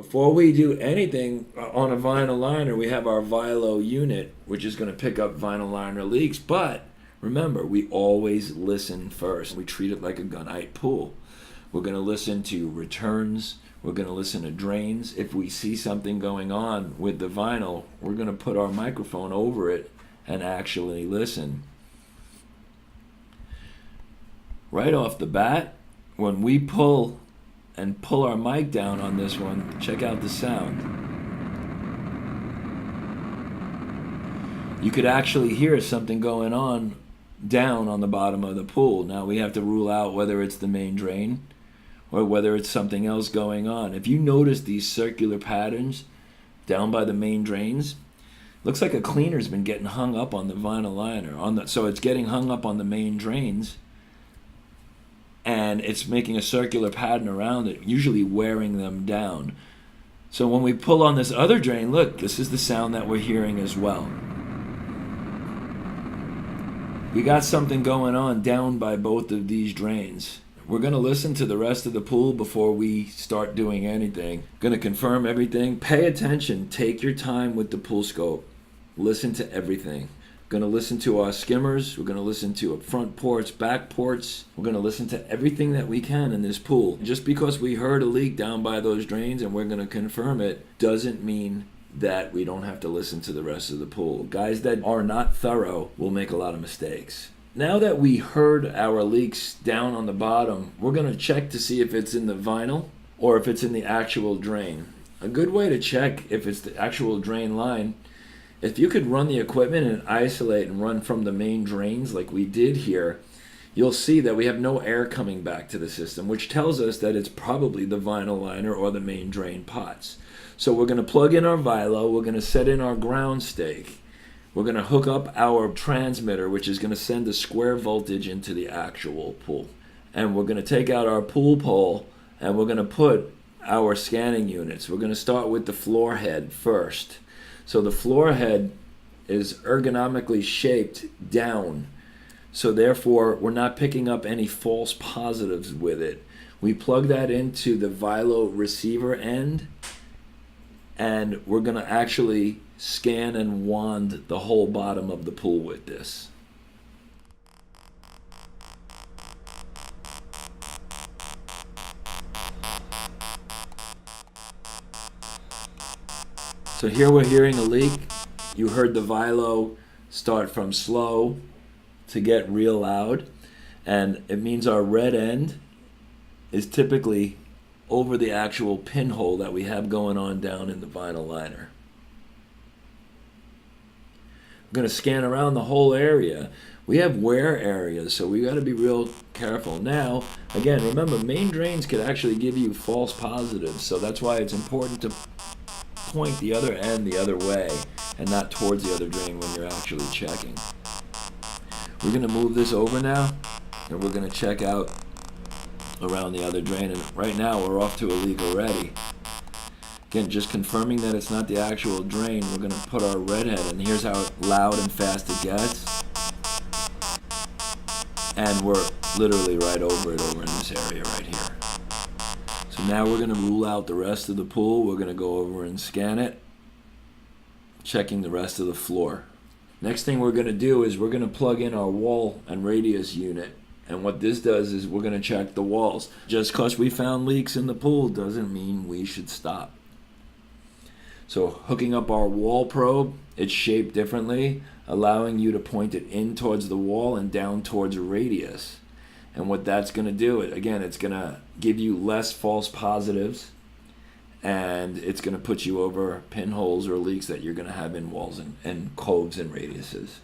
Before we do anything on a vinyl liner, we have our vilo unit, which is going to pick up vinyl liner leaks. But remember, we always listen first. We treat it like a gunite pool. We're going to listen to returns. We're going to listen to drains. If we see something going on with the vinyl, we're going to put our microphone over it and actually listen. Right off the bat, when we pull our mic down on this one, check out the sound. You could actually hear something going on down on the bottom of the pool. Now we have to rule out whether it's the main drain or whether it's something else going on. If you notice these circular patterns down by the main drains, looks like a cleaner's been getting hung up on the vinyl liner. So it's getting hung up on the main drains, and it's making a circular pattern around it, usually wearing them down. So when we pull on this other drain, look, this is the sound that we're hearing as well. We got something going on down by both of these drains. We're going to listen to the rest of the pool before we start doing anything. Going to confirm everything. Pay attention. Take your time with the pool scope. Listen to everything. Going to listen to our skimmers. We're going to listen to front ports, back ports. We're going to listen to everything that we can in this pool. Just because we heard a leak down by those drains and we're going to confirm it doesn't mean that we don't have to listen to the rest of the pool. Guys that are not thorough will make a lot of mistakes. Now that we heard our leaks down on the bottom, we're going to check to see if it's in the vinyl or if it's in the actual drain. A good way to check if it's the actual drain line, if you could run the equipment and isolate and run from the main drains like we did here, you'll see that we have no air coming back to the system, which tells us that it's probably the vinyl liner or the main drain pots. So we're going to plug in our vilo, we're going to set in our ground stake, we're going to hook up our transmitter, which is going to send a square voltage into the actual pool. And we're going to take out our pool pole and we're going to put our scanning units. We're going to start with the floor head first. So the floor head is ergonomically shaped down. So therefore, we're not picking up any false positives with it. We plug that into the vilo receiver end, and we're going to actually scan and wand the whole bottom of the pool with this. So here we're hearing a leak. You heard the vilo start from slow to get real loud, and it means our red end is typically over the actual pinhole that we have going on down in the vinyl liner. I'm going to scan around the whole area. We have wear areas, so we got to be real careful. Now, again, remember, main drains could actually give you false positives, so that's why it's important to point the other end the other way and not towards the other drain when you're actually checking. We're going to move this over now, and we're going to check out around the other drain, and right now we're off to a leak already. Again, just confirming that it's not the actual drain, we're going to put our red head, and here's how loud and fast it gets. And we're literally right over it over in this area right here. So now we're going to rule out the rest of the pool. We're going to go over and scan it, checking the rest of the floor. Next thing we're going to do is we're going to plug in our wall and radius unit. And what this does is we're going to check the walls. Just because we found leaks in the pool doesn't mean we should stop. So hooking up our wall probe, it's shaped differently, allowing you to point it in towards the wall and down towards a radius. And what that's going to do, again, it's going to give you less false positives, and it's going to put you over pinholes or leaks that you're going to have in walls and coves and radiuses.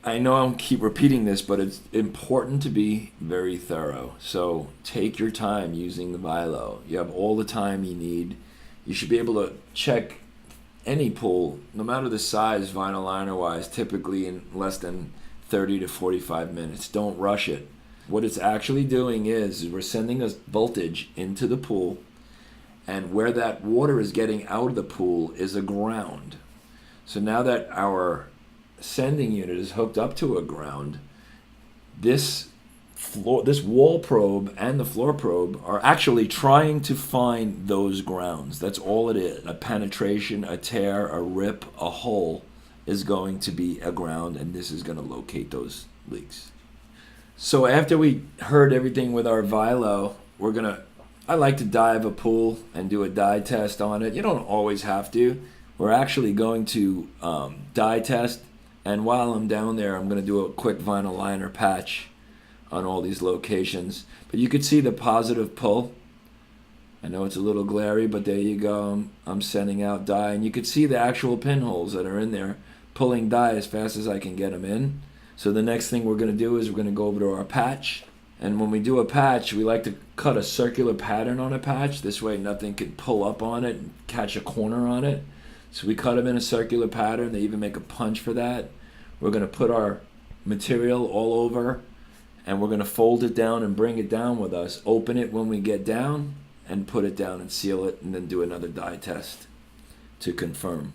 I know I'll keep repeating this, but it's important to be very thorough. So take your time using the vilo. You have all the time you need. You should be able to check any pool, no matter the size, vinyl liner wise, typically in less than 30 to 45 minutes. Don't rush it. What it's actually doing is we're sending a voltage into the pool, and where that water is getting out of the pool is a ground. So now that our sending unit is hooked up to a ground, this this wall probe and the floor probe are actually trying to find those grounds. That's all it is. A penetration, a tear, a rip, a hole is going to be a ground, and this is going to locate those leaks. So after we heard everything with our vilo, I like to dive a pool and do a dye test on it. You don't always have to. We're actually going to dye test, and while I'm down there, I'm going to do a quick vinyl liner patch on all these locations. But you could see the positive pull. I know it's a little glary, but there you go. I'm sending out dye, and you could see the actual pinholes that are in there, pulling dye as fast as I can get them in. So the next thing we're going to do is we're going to go over to our patch. And when we do a patch, we like to cut a circular pattern on a patch. This way nothing can pull up on it and catch a corner on it. So we cut them in a circular pattern. They even make a punch for that. We're going to put our material all over, and we're going to fold it down and bring it down with us. Open it when we get down and put it down and seal it, and then do another dye test to confirm.